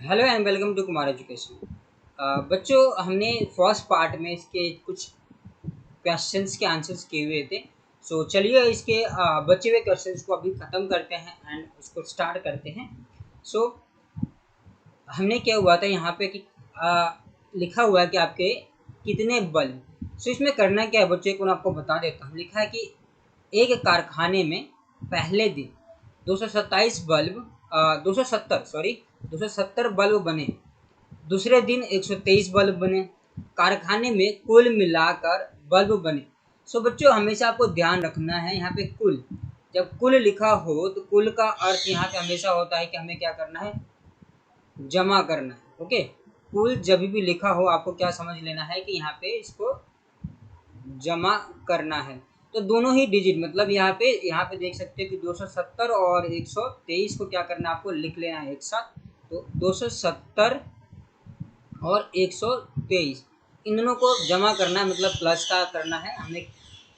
Hello and welcome to Kumar Education. बच्चों, हमने first part में इसके कुछ क्वेश्चंस के आंसर्स किए हुए थे। सो चलिए इसके बचे हुए क्वेश्चंस को अभी ख़त्म करते हैं एंड उसको स्टार्ट करते हैं। सो हमने क्या हुआ था यहाँ पे कि लिखा हुआ है कि आपके कितने बल्ब। सो इसमें करना क्या है बच्चों को मैं आपको बता देता हूँ। लिखा है कि एक कारखाने में पहले दिन 227 बल्ब 270 बल्ब बने। दूसरे दिन 123 बल्ब बने। कारखाने में कुल मिलाकर बल्ब बने। सो बच्चों, हमेशा आपको ध्यान रखना है यहाँ पे कुल, जब कुल लिखा हो तो कुल का अर्थ यहाँ पे हमेशा होता है कि हमें क्या करना है, जमा करना है। ओके, कुल जब भी लिखा हो आपको क्या समझ लेना है कि यहाँ पे इसको जमा करना है। तो दोनों ही डिजिट मतलब यहाँ पे देख सकते हैं कि 270 और 123 को क्या करना है, आपको लिख लेना है एक साथ। तो 270 और 123 इन दोनों को जमा करना है, मतलब प्लस का करना है। हमें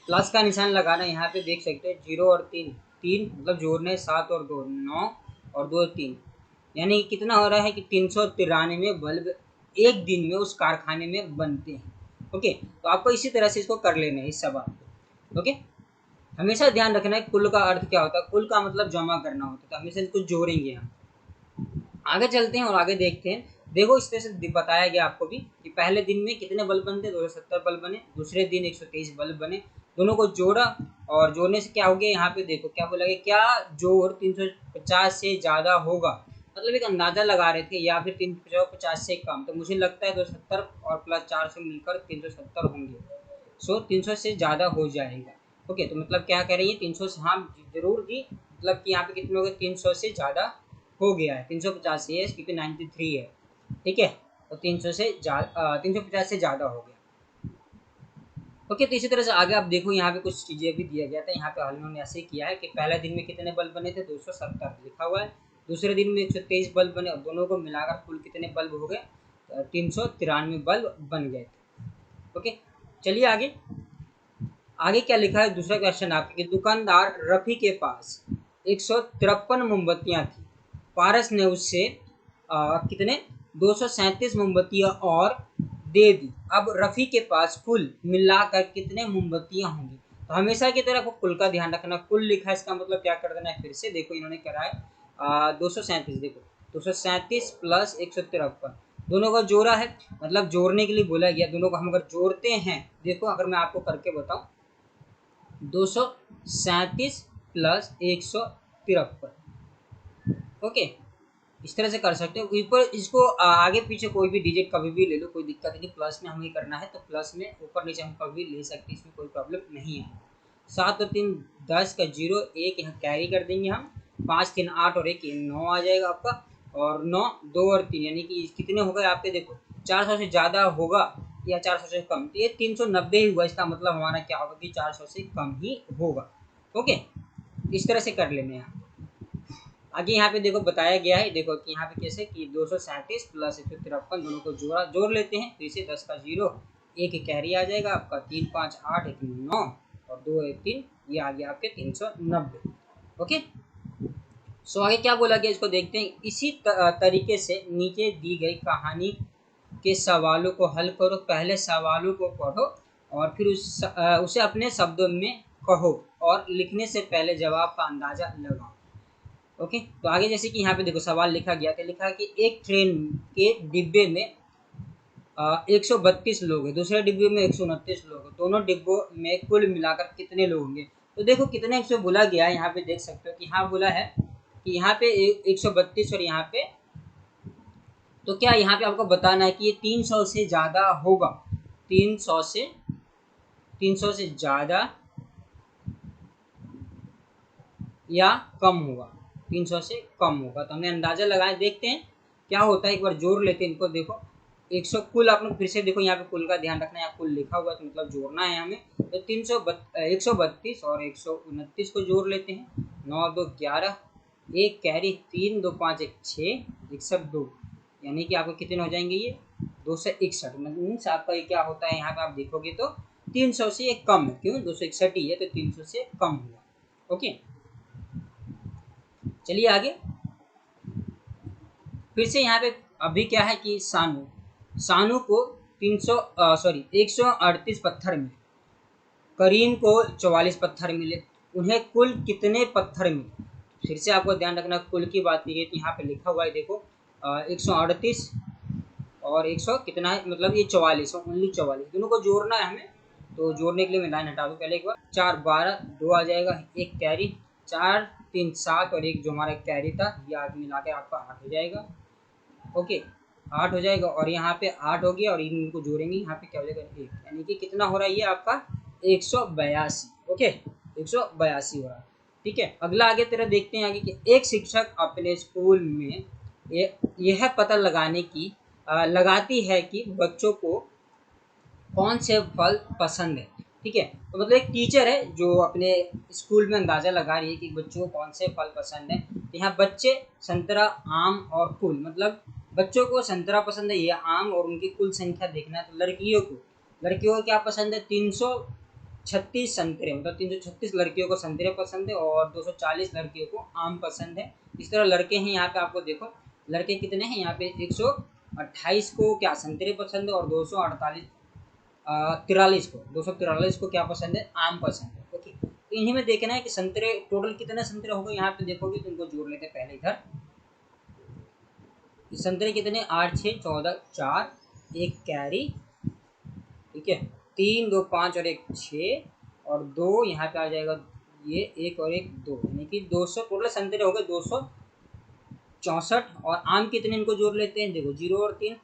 प्लस का निशान लगाना है। यहाँ पे देख सकते हैं 0 और 3 3 मतलब जोड़ने 7 और 2 9 और 2 3, यानी कितना हो रहा है कि 393 बल्ब एक दिन में उस कारखाने में बनते हैं। ओके, तो आपको इसी तरह से इसको कर लेना है इस सवाल को। ओके, हमेशा ध्यान रखना है कुल का अर्थ क्या होता है। कुल का मतलब जमा करना होता है, तो हमेशा इसको जोड़ेंगे हम। आगे चलते हैं और आगे देखते हैं। देखो इस तरह से बताया गया आपको भी कि पहले दिन में कितने बल्ब बनते, 270 बल्ब बने। दूसरे दिन 123 बल्ब बने। दोनों को जोड़ा और जोड़ने से क्या हो गया, यहाँ पे देखो क्या बोला गया, क्या जोड़ 350 से ज़्यादा होगा। मतलब एक अंदाजा लगा रहे थे, या फिर 350 से कम। तो मुझे लगता है 270 और प्लस 400 मिलकर 370 होंगे। सो 300 से ज़्यादा हो जाएगा। ओके, तो मतलब क्या कह रही है, 300 से, हाँ जरूर जी, मतलब कि यहाँ पे कितने हो गए, 300 से ज़्यादा हो गया है। 350 से है क्योंकि 93 है, ठीक है। तो 300 से 350 से ज़्यादा हो गया। ओके, तो इसी तरह से आगे आप देखो, यहाँ पे कुछ चीज़ें भी दिया गया था। यहाँ पे उन्होंने ऐसे किया है कि पहले दिन में कितने बल्ब बने थे, 270 लिखा हुआ है। दूसरे दिन में 123 बल्ब बने और दोनों को मिलाकर कुल कितने बल्ब हो गए, 393 बल्ब बन गए थे। ओके, चलिए आगे। आगे क्या लिखा है, दूसरा क्वेश्चन आपके, दुकानदार रफी के पास 153 मोमबत्तियां थी। पारस ने उससे कितने 237 मोमबत्तियां और दे दी। अब रफी के पास कुल मिलाकर कितने मोमबत्तियां होंगी। तो हमेशा की तरह कुल का ध्यान रखना। कुल लिखा है, इसका मतलब क्या कर देना है, फिर से देखो इन्होंने करा है 237। देखो 237 प्लस 153 दोनों का जोड़ा है, मतलब जोड़ने के लिए बोला गया। दोनों को हम अगर जोड़ते हैं, देखो अगर मैं आपको करके बताऊं, 237 प्लस 153। ओके, इस तरह से कर सकते हो। ऊपर इसको आगे पीछे कोई भी डिजिट कभी भी ले लो, कोई दिक्कत नहीं। प्लस में हमें करना है तो प्लस में ऊपर नीचे हम कभी भी ले सकते हैं, इसमें कोई प्रॉब्लम नहीं है। 7 और 3 10 का 0 1 यहाँ कैरी कर देंगे हम। 5 3 8 और 1 9 आ जाएगा आपका। और 9 2 और 3 यानी कि कितने हो गए आपके, देखो 400 से ज़्यादा होगा या 400 से कम। तो ये 390 ही हुआ, इसका मतलब हमारा क्या होगा कि 400 से कम ही होगा। ओके, इस तरह से कर लेने हैं। आगे यहाँ पे देखो बताया गया है, देखो कि यहाँ पे कैसे कि 237 प्लस 153 दोनों को जोड़ लेते हैं। तो इसे 10 का 0 एक कैरी आ जाएगा आपका, 3 5 8 1 9 और 2 1 3, ये आ गया आपके 390। ओके, सो आगे क्या बोला गया इसको देखते हैं। इसी तरीके से नीचे दी गई कहानी के सवालों को हल करो। पहले सवालों को पढ़ो और फिर उसे अपने शब्दों में कहो और लिखने से पहले जवाब का अंदाजा लगाओ। ओके, तो आगे जैसे कि यहाँ पे देखो सवाल लिखा गया था। लिखा है कि एक ट्रेन के डिब्बे में 132 लोग हैं, दूसरे डिब्बे में 129 लोग हैं। दोनों डिब्बों में कुल मिलाकर कितने लोग होंगे। तो देखो कितने से बोला गया है, यहाँ पे देख सकते हो कि यहाँ बोला है कि यहाँ पे 132 और यहाँ पे, तो क्या यहाँ पे आपको बताना है कि ये 300 से ज़्यादा होगा, 300 से ज़्यादा या कम होगा, 300 से कम होगा। तो हमने अंदाजा लगाया, देखते हैं क्या होता है। एक बार जोड़ लेते हैं इनको। देखो 100 कुल, आप लोग फिर से देखो यहाँ पे कुल का ध्यान रखना है। यहाँ कुल लिखा हुआ है तो मतलब जोड़ना है हमें। तो 132 और 129 को जोड़ लेते हैं। 9 2 11, एक कैरी 3 2 5 1 6 61 2, यानी कि आपको कितने हो जाएंगे ये 261। मीन्स आपका ये क्या होता है, यहाँ पे आप देखोगे तो 300 से ये कम है। क्यों, 261 ही है तो 300 से कम हुआ। ओके, चलिए आगे। फिर से यहाँ पे अभी क्या है कि सानू को 138 पत्थर मिले, करीम को 44 पत्थर मिले, उन्हें कुल कितने पत्थर मिले? फिर से आपको ध्यान रखना, कुल की बात की गई तो यहाँ पे लिखा हुआ है देखो 138 और 100 कितना है, मतलब ये 44, ओनली 44, दोनों को जोड़ना है हमें। तो जोड़ने के लिए मैं लाइन हटा दूँ पहले एक बार। 4 12 2 आ जाएगा, एक कैरी, 4 3 7 और एक जो हमारा कैरी था, ये आठ मिला के आपका 8 हो जाएगा। ओके 8 हो जाएगा, और यहाँ पे 8 हो गया और इनको जोड़ेंगे, यहाँ पे क्या हो जाएगा 1, यानी कि कितना हो रहा है ये आपका 182। ओके 182 हो रहा है। ठीक है, अगला आगे तेरा देखते हैं आगे कि एक शिक्षक अपने स्कूल में यह पता लगाती है कि बच्चों को कौन से फल पसंद है। ठीक है, तो मतलब एक टीचर है जो अपने स्कूल में अंदाजा लगा रही है कि बच्चों को कौन से फल पसंद है। यहाँ बच्चे संतरा, आम और कुल, मतलब बच्चों को संतरा पसंद है, ये आम, और उनकी कुल संख्या देखना है। तो लड़कियों को क्या पसंद है, 336 संतरे, मतलब 336 लड़कियों को संतरे पसंद है और 240 लड़कियों को आम पसंद है। इस तरह लड़के हैं यहाँ पे, आपको देखो लड़के कितने हैं यहाँ पे, 128 को क्या संतरे पसंद है और 243 को क्या पसंद है, आम पसंद है। ओके, इन्हीं में देखना है कि संतरे टोटल कितने संतरे हो गए, यहाँ पे देखोगे तो इनको जोड़ लेते हैं पहले इधर। संतरे कितने, 8 6 14, 4 एक कैरी, ठीक है, 3 2 5 और एक 6 और 2 यहाँ पे आ जाएगा, ये 1 और 1 2, यानी कि 200 टोटल संतरे हो गए 264। और आम कितने, इनको जोड़ लेते हैं, देखो 0 और 3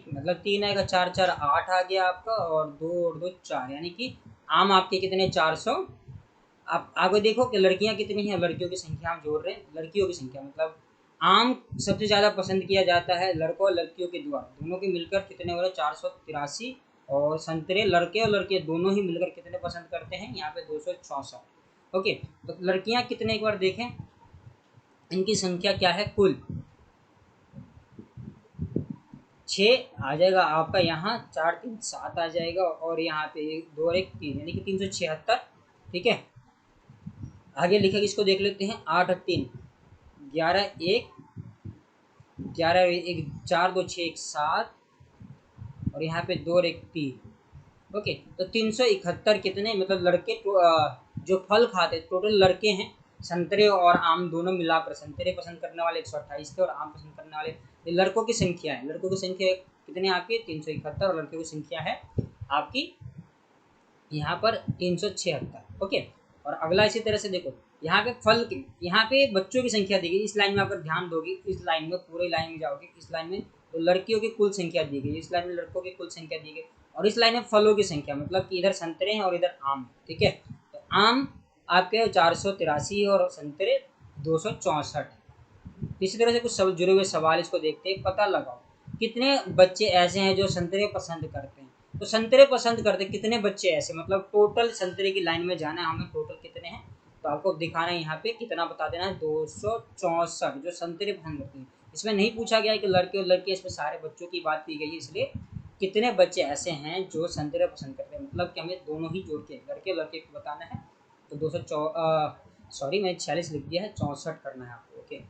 मतलब 3 आएगा, 4 4 8 आ गया आपका, और 2 और 2 4, यानी कि आम आपके कितने 400। आप आगे देखो कि लड़कियां कितनी हैं, लड़कियों की संख्या हम जोड़ रहे हैं, लड़कियों की संख्या मतलब आम सबसे ज़्यादा पसंद किया जाता है लड़कों और लड़कियों के द्वारा, दोनों के मिलकर कितने हो रहे 483। और संतरे लड़के और लड़कियां दोनों ही मिलकर कितने पसंद करते हैं, यहाँ पे 264। ओके, तो लड़कियां कितने, एक बार देखें इनकी संख्या क्या है, कुल 6 आ जाएगा आपका, यहाँ 4 3 7 आ जाएगा, और यहाँ पे 1 2 और 1 3, यानी कि 376। ठीक है, आगे लिखेगा, इसको देख लेते हैं, 8 और 3 11 1 11 1 4 2 6 1 7 और यहाँ पे 2 और 1 3। ओके, तो 371 कितने, मतलब लड़के जो फल खाते टोटल लड़के हैं, संतरे और आम दोनों मिलाकर संतरे पसंद करने वाले 128 थे और आम पसंद करने वाले, ये लड़कों की संख्या है, लड़कों की संख्या कितने आपकी 371 और लड़कियों की संख्या है आपकी यहाँ पर 376। ओके, और अगला इसी तरह से देखो, यहाँ पे फल के, यहाँ पे बच्चों की संख्या दी गई, इस लाइन में अगर ध्यान दोगे, इस लाइन में पूरे लाइन में जाओगे, इस लाइन में तो लड़कियों की कुल संख्या दी गई, इस लाइन में लड़कों की कुल संख्या दी गई, और इस लाइन में फलों की संख्या, मतलब कि इधर संतरे हैं और इधर आम। ठीक है, तो आम आपके 483 और संतरे 264। इसी तरह से कुछ सब जुड़े हुए सवाल इसको देखते हैं, पता लगाओ कितने बच्चे ऐसे हैं जो संतरे पसंद करते हैं। तो संतरे पसंद करते कितने बच्चे ऐसे, मतलब टोटल संतरे की लाइन में जाना है हमें, टोटल कितने हैं तो आपको दिखाना है, यहाँ पे कितना बता देना है, 264 जो संतरे पसंद करते हैं। इसमें नहीं पूछा गया है कि लड़के और लड़के, इसमें सारे बच्चों की बात की गई है, इसलिए कितने बच्चे ऐसे हैं जो संतरे पसंद करते हैं, मतलब कि हमें दोनों ही जोड़ के लड़के लड़के को बताना है। तो 200 मैं 46 लिख दिया है, 64 करना है आपको। ओके,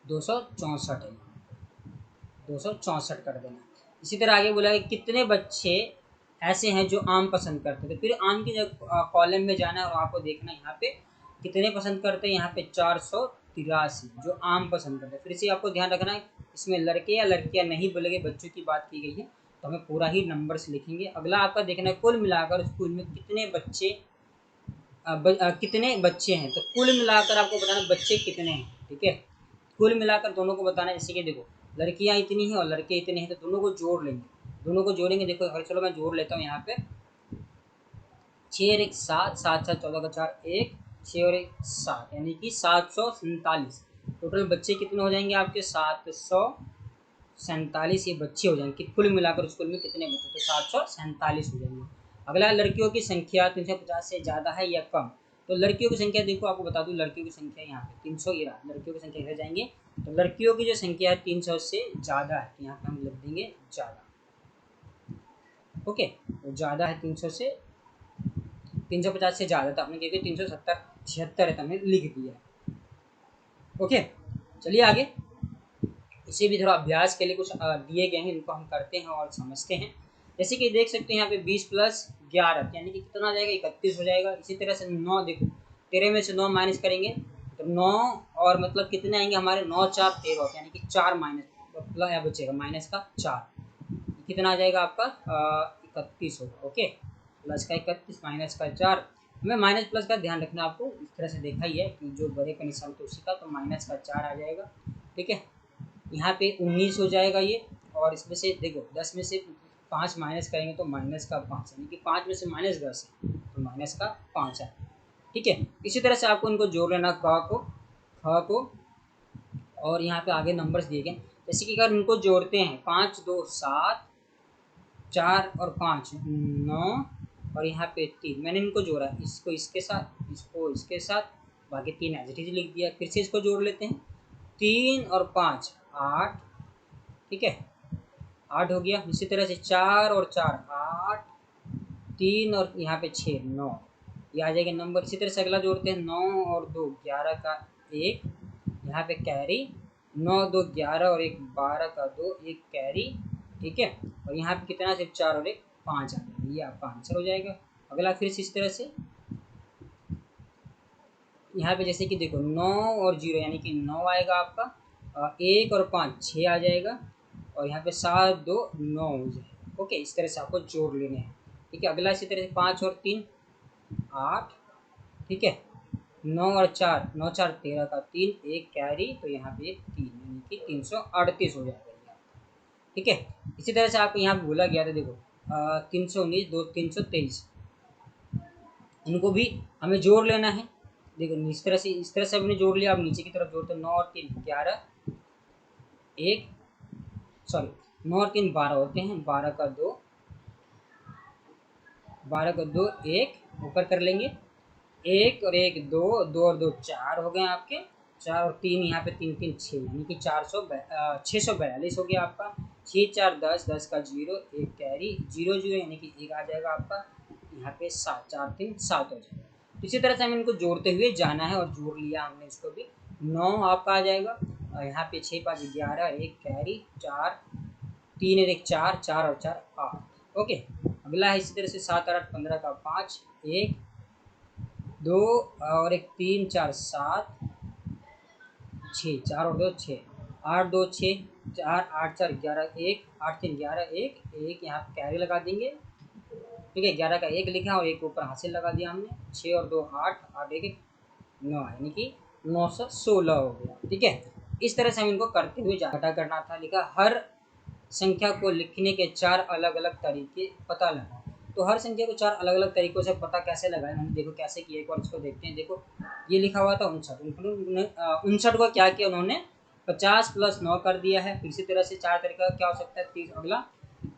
264 है, 264 कर देना। इसी तरह आगे बोला है कितने बच्चे ऐसे हैं जो आम पसंद करते थे, फिर आम की जगह कॉलम में जाना है और आपको देखना है यहाँ पे कितने पसंद करते हैं, यहाँ पे 483 जो आम पसंद करते हैं। फिर से आपको ध्यान रखना है, इसमें लड़के या लड़कियां नहीं बोलेंगे, बच्चों की बात की गई है, तो हमें पूरा ही नंबर्स लिखेंगे। अगला आपका देखना है कुल मिलाकर स्कूल में कितने बच्चे कितने बच्चे हैं, तो कुल मिलाकर आपको बताना बच्चे कितने हैं। ठीक है, कुल मिलाकर दोनों को बताना है, जैसे कि देखो लड़कियां इतनी हैं और लड़के इतने हैं, तो दोनों को जोड़ लेंगे, दोनों को जोड़ेंगे। देखो अगर चलो मैं जोड़ लेता हूँ यहाँ पे, 6 और 1 7 7 7 14 का 4 1 6 और 1 7, यानी कि 747। टोटल बच्चे कितने हो जाएंगे आपके 747 ये बच्चे हो जाएंगे, कुल मिलाकर स्कूल में कितने बच्चे, तो 747 हो जाएंगे। अगला लड़कियों की संख्या 350 से ज़्यादा है या कम, तो लड़कियों की संख्या देखो आपको बता दूं, लड़कियों की संख्या यहाँ पे 300 ही रहा, लड़कियों की संख्या इधर जाएंगे, तो लड़कियों की जो संख्या है 300 से ज़्यादा है, तो यहाँ पे हम लिख देंगे ज़्यादा। ओके, तो ज़्यादा है 300 से, 350 से ज़्यादा था, हमने क्योंकि 376 है तो हमने लिख दिया है। ओके, चलिए आगे। इसे भी थोड़ा अभ्यास के लिए कुछ दिए गए हैं, इनको हम करते हैं और समझते हैं। जैसे कि देख सकते हैं यहाँ पे 20 प्लस 11 यानी कि कितना आ जाएगा, 31 हो जाएगा। इसी तरह से 9 देखो, 13 में से 9 माइनस करेंगे तो 9 और मतलब कितने आएंगे हमारे, 9 4 13 यानी कि 4 माइनस मतलब यहाँ बचेगा माइनस का 4, कितना आ जाएगा आपका 31 होगा। ओके, प्लस का 31 माइनस का 4, हमें माइनस प्लस का ध्यान रखना, आपको इस तरह से देखा ही है कि जो बड़े का निशान तो उसी का, तो माइनस का 4 आ जाएगा। ठीक है, यहाँ पे 19 हो जाएगा ये, और इसमें से देखो 10 में से 5 माइनस करेंगे तो माइनस का 5, यानी कि 5 में से माइनस 10 है तो माइनस का 5 है। ठीक है, इसी तरह से आपको इनको जोड़ लेना, ख को और यहाँ पे आगे नंबर्स दिए गए। जैसे कि अगर इनको जोड़ते हैं 5 2 7, 4 और 5 9 और यहाँ पे 3, मैंने इनको जोड़ा, इसको इसके साथ, इसको इसके साथ, बाकी 3 एज इट इज लिख दिया। फिर से इसको जोड़ लेते हैं, 3 और 5 8, ठीक है 8 हो गया। इसी तरह से 4 और 4 8, 3 और यहाँ पे 6 9, ये आ जाएगा नंबर। इसी तरह से अगला जोड़ते हैं, 9 और 2 11 का 1, यहाँ पे कैरी, 9 2 11 और 1 12 का 2, एक कैरी। ठीक है, और यहाँ पे कितना, सिर्फ 4 और 1 5 आ जाएगा, ये आपका आंसर हो जाएगा। अगला फिर से इस तरह से यहाँ पे जैसे कि देखो 9 और 0 यानी कि 9 आएगा आपका, 1 और 5 6 आ जाएगा, और यहाँ पे 7 2 9 हो जाएगा। ओके, इस तरह से आपको जोड़ लेने हैं। ठीक है, अगला इसी तरह से 5 और 3 8, ठीक है 9 और 4 9 4 13 का 3, एक कैरी, तो यहाँ पे 3 यानी कि 338 हो जाएगा। ठीक है, इसी तरह से आपको यहाँ पे बोला गया था, देखो 319 2 323, इनको भी हमें जोड़ लेना है। देखो इस तरह से हमने जोड़ लिया। अब नीचे की तरफ जोड़ते, 9 और 3 11, एक सॉरी 9 और 3 12 होते हैं, 12 का 2 एक ऊपर कर लेंगे, 1 और 1 2 2 और 2 4 हो गए आपके, 4 और 3 यहाँ पे 3 3 6 यानी कि 642 हो गया आपका। 6 4 10 10 का 0, एक कैरी 0 0 यानी कि 1 आ जाएगा आपका। यहाँ पे 7 4 3 7 हो जाएगा। इसी तरह से हमें इनको जोड़ते हुए जाना है, और जोड़ लिया हमने इसको भी, 9 आपका आ जाएगा, और यहाँ पे 6 5 11, एक कैरी 4 3 और 1 4 4 और 4 8। ओके, अगला है इसी तरह से 7 8 15 का 5, 1 2 और 1 3 4 7 6 4 और 2 6 8 2 6 4 8 4 11 1 8 3 11 1 1 यहाँ पे कैरी लगा देंगे। ठीक है, 11 का 1 लिखा और एक ऊपर हासिल लगा दिया हमने। 6 और 2 8 8 1 9 यानी कि 916 हो गया। ठीक है, इस तरह से हम इनको करते हुए घटा करना था। लिखा हर संख्या को लिखने के 4 अलग अलग तरीके पता लगा। तो हर संख्या को 4 अलग अलग तरीकों से पता कैसे लगाए, हमने देखो कैसे किया, एक बार इसको देखते हैं। देखो ये लिखा हुआ था 59, 59 को क्या किया उन्होंने, 50 प्लस 9 कर दिया है। इसी तरह से 4 तरीका क्या हो सकता है, 30 अगला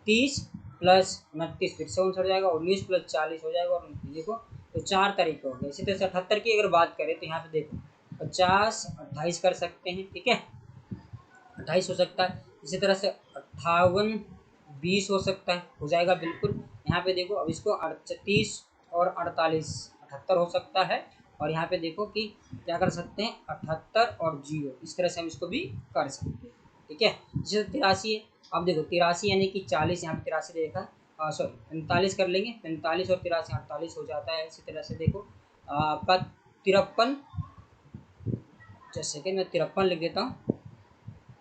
30 प्लस 29 फिर से 59 हो जाएगा, 19 प्लस 40 हो जाएगा, और देखो तो 4 तरीके हो गए। इसी तरह से 78 की अगर बात करें तो यहाँ पे देखो 50 28 कर सकते हैं। ठीक है, 28 हो सकता है। इसी तरह से 58 20 हो सकता है, हो जाएगा बिल्कुल। यहाँ पे देखो अब इसको 38 और 48 78 हो सकता है। और यहाँ पे देखो कि क्या कर सकते हैं, 78 और 0, इस तरह से हम इसको भी कर सकते हैं। ठीक है, जैसे 83 है। अब देखो 83 यानी कि 40, यहाँ पे 83 देखा, सॉरी 45 कर लेंगे, 45 और 83 48 हो जाता है। इसी तरह से देखो आपका 53, जैसे कि मैं 53 लिख देता हूँ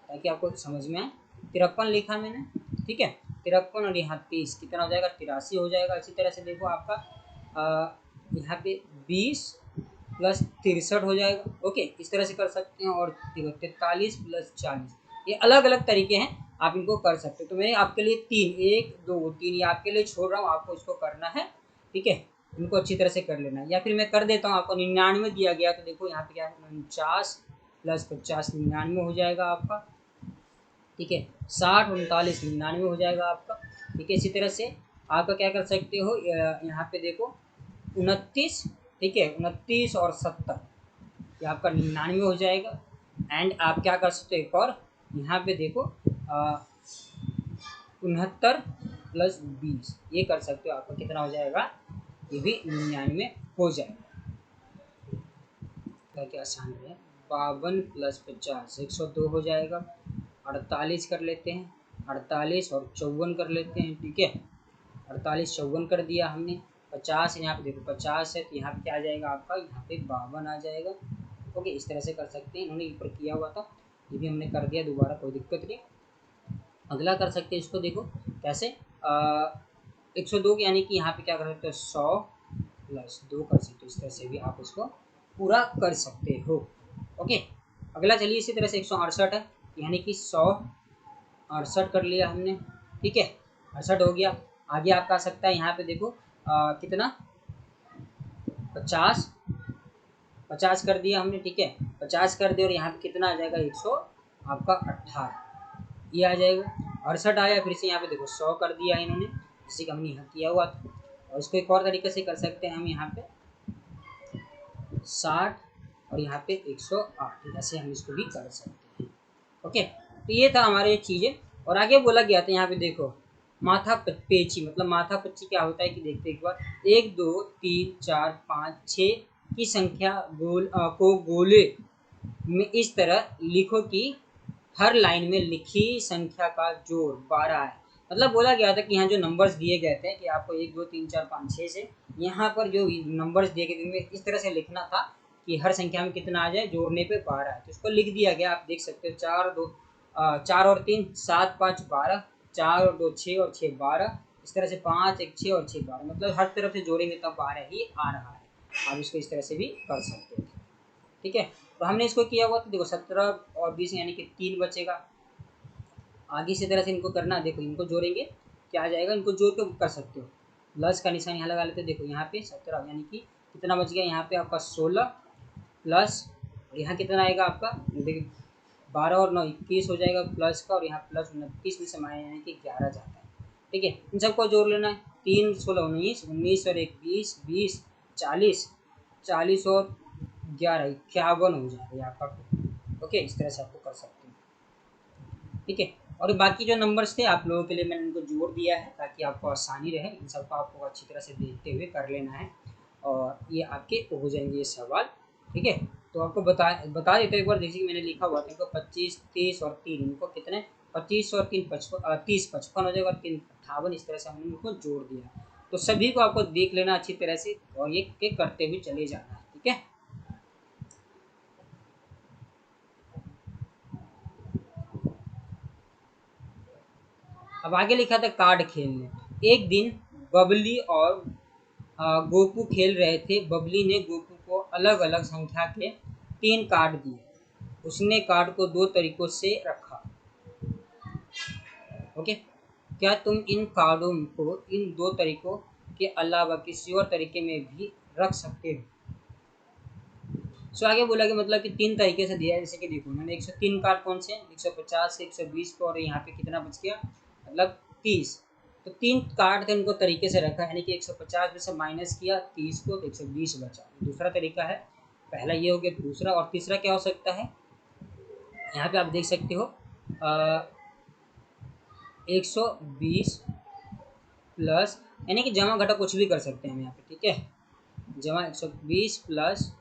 ताकि आपको समझ में आए। 53 लिखा मैंने, ठीक है 53 और यहाँ 30 कितना हो जाएगा, 83 हो जाएगा। इसी तरह से देखो आपका यहाँ पे 20 प्लस 63 हो जाएगा। ओके, इस तरह से कर सकते हैं। और देखो 43 प्लस 40, ये अलग अलग तरीके हैं, आप इनको कर सकते हो। तो मैंने आपके लिए 3 1 2 3 ये आपके लिए छोड़ रहा हूँ, आपको इसको करना है। ठीक है, इनको अच्छी तरह से कर लेना है। या फिर मैं कर देता हूँ, आपको 99 दिया गया, तो देखो यहाँ पे क्या है, 49 प्लस 50 99 हो जाएगा आपका। ठीक है, 60 39 99 हो जाएगा आपका। ठीक है, इसी तरह से आपका क्या कर सकते हो, यहाँ पे देखो 29, ठीक है 29 और 70 ये आपका 99 हो जाएगा। एंड आप क्या कर सकते हो, एक और यहाँ पे देखो 69 प्लस 20 ये कर सकते हो, आपका कितना हो जाएगा, ये भी 99 हो जाएगा। क्या क्या आसान है, 52 प्लस 50 102 हो जाएगा। 48 कर लेते हैं, 48 और 54 कर लेते हैं, ठीक है। 48 54 कर दिया हमने। 50 यहाँ पे देखो 50 है तो यहाँ पे क्या आ जाएगा आपका, यहाँ पे 52 आ जाएगा। ओके, इस तरह से कर सकते हैं, इन्होंने ऊपर किया हुआ था, ये भी हमने कर दिया दोबारा, कोई दिक्कत नहीं। अगला कर सकते हैं इसको, देखो कैसे 102 यानी कि यहाँ पे क्या कर सकते हो 100 प्लस 2 कर सकते हो, इस तरह से भी आप इसको पूरा कर सकते हो। ओके, अगला चलिए इसी तरह से 168 है, यानी कि 168 कर लिया हमने, ठीक है। 68 हो गया। आगे आपका आ सकता है यहाँ पे देखो कितना 50 50 कर दिया हमने, ठीक है। 50 कर दिया और यहाँ पे कितना आ जाएगा 100 आपका 18 ये आ जाएगा। 68 आया, फिर से यहाँ पे देखो 100 कर दिया है इन्होंने, जिससे कि हमने यहाँ किया हुआ था। और इसको एक और तरीके से कर सकते हैं हम, यहाँ पे 60 और यहाँ पे 108, ऐसे हम इसको भी कर सकते हैं। ओके, तो ये था हमारे चीज़ें। और आगे बोला गया था यहाँ पे देखो माथा पेची, मतलब माथा पच्ची क्या होता है कि देखते एक बार, 1 2 3 4 5 6 की संख्या को गोले में इस तरह लिखो कि हर लाइन में लिखी संख्या का जोड़ 12 है। मतलब बोला गया था कि यहाँ जो नंबर्स दिए गए थे कि आपको 1 2 3 4 5 6 से यहाँ पर जो नंबर्स दिए गए थे इस तरह से लिखना था कि हर संख्या में कितना आ जाए, जोड़ने पे 12 है, तो इसको लिख दिया गया। आप देख सकते हो 4 और 3 7 5 12, 4 और 2 6 और 6 12, इस तरह से 5 1 6 और 6 12, मतलब हर तरफ से जोड़ेंगे तब 12 ही आ रहा है। आप इसको इस तरह से भी कर सकते हो, ठीक है। तो हमने इसको किया हुआ, तो देखो 17 और 20 यानी कि 3 बचेगा। आगे इसी तरह से इनको करना, देखो इनको जोड़ेंगे क्या आ जाएगा, इनको जोड़ के कर सकते हो। प्लस का निशान यहाँ लगा लेते हैं, देखो यहाँ पे 17 यानी कि कितना बच गया, यहाँ पे आपका 16 प्लस यहाँ कितना आएगा आपका, देखिए 12 और 9 21 हो जाएगा प्लस का, और यहाँ प्लस 29 में से माइनस यानी कि 11 जाता है, ठीक है। इन सबको जोड़ लेना है, 3 16 19, 19 और 1 20, 20 40, 40 और 11 51 हो जाएगा ये आपका। ओके, इस तरह से आपको कर सकते हैं, ठीक है। और बाकी जो नंबर्स थे आप लोगों के लिए मैंने इनको जोड़ दिया है ताकि आपको आसानी रहे, इन सबको आपको अच्छी तरह से देखते हुए कर लेना है और ये आपके हो जाएंगे ये सवाल, ठीक है। तो आपको बता देते एक बार, जैसे कि मैंने लिखा हुआ था इनको 25 30 और 3, इनको कितने 25 और 3 30 55 हो जाएगा और 3 58, इस तरह से हमने इनको जोड़ दिया। तो सभी को आपको देख लेना अच्छी तरह से और ये करते हुए चले जाना है, ठीक है। अब आगे लिखा था कार्ड खेलने। एक दिन बबली और गोपू खेल रहे थे। बबली ने गोपू को अलग अलग संख्या के 3 कार्ड दिए। उसने कार्ड को 2 तरीकों से रखा। ओके, क्या तुम इन कार्डों को इन 2 तरीकों के अलावा किसी और तरीके में भी रख सकते हो? सो आगे बोला कि मतलब कि 3 तरीके से दिया है, जैसे कि देखो मैंने 103 कार्ड कौन से 150 से 120 को, और यहाँ पे कितना बच गया मतलब 30, तो 3 कार्ड थे उनको तरीके से रखा, यानी कि 150 में से माइनस किया 30 को तो 120 बचा। दूसरा तरीका है, पहला ये हो गया, दूसरा और तीसरा क्या हो सकता है, यहाँ पे आप देख सकते हो 120 प्लस, यानी कि जमा घटा कुछ भी कर सकते हैं हम यहाँ पे, ठीक है। जमा 120 प्लस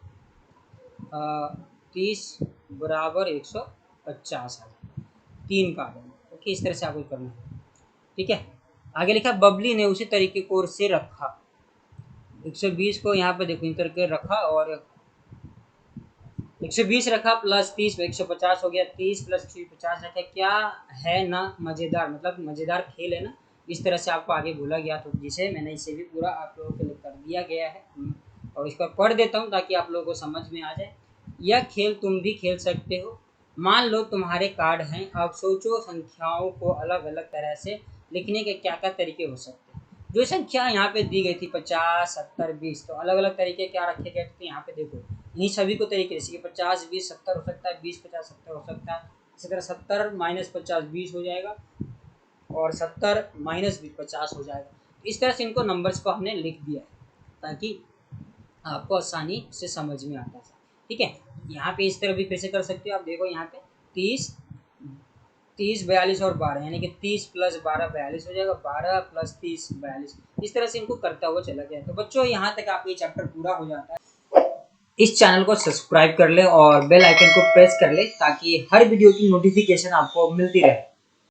30 बराबर 150 आ जाएगा, 3 कार्ड है। ओके, इस तरह से आपको करना है, ठीक है। आगे लिखा बबली ने उसी तरीके को से रखा। 120 को यहाँ पे देखो इंटर कर रखा और 120 रखा प्लस 30 150 हो गया, 30 प्लस 150 रखा। क्या है ना मज़ेदार, मतलब मज़ेदार खेल है ना। इस तरह से आपको आगे बोला गया, तो जिसे मैंने इसे भी पूरा आप लोगों के लिए कर दिया गया है और इसको पढ़ देता हूँ ताकि आप लोगों को समझ में आ जाए। यह खेल तुम भी खेल सकते हो। मान लो तुम्हारे कार्ड हैं, अब सोचो संख्याओं को अलग अलग तरह से लिखने के क्या क्या तरीके हो सकते हैं। जो संख्या यहाँ पे दी गई थी 50 70 20, तो अलग अलग तरीके क्या रखे गए थे, यहाँ पे देखो इन्हीं सभी को तरीके, जैसे कि 50 20 70 हो सकता है, 20 50 70 हो सकता है। इसी तरह 70 माइनस 50 20 हो जाएगा और 70 माइनस 20 50 हो जाएगा। इस तरह से इनको नंबर्स को हमने लिख दिया है ताकि आपको आसानी से समझ में आता है, ठीक है। यहाँ पे इस तरह भी फिर से कर सकते हो आप, देखो यहाँ पे 30 30 42 और 12, यानी कि 30 प्लस 12 42 हो जाएगा, 12 प्लस 30 42, इस तरह से इनको करता हुआ चला गया। तो बच्चों यहाँ तक आपका ये चैप्टर पूरा हो जाता है। इस चैनल को सब्सक्राइब कर ले और बेल आइकन को प्रेस कर ले ताकि हर वीडियो की नोटिफिकेशन आपको मिलती रहे।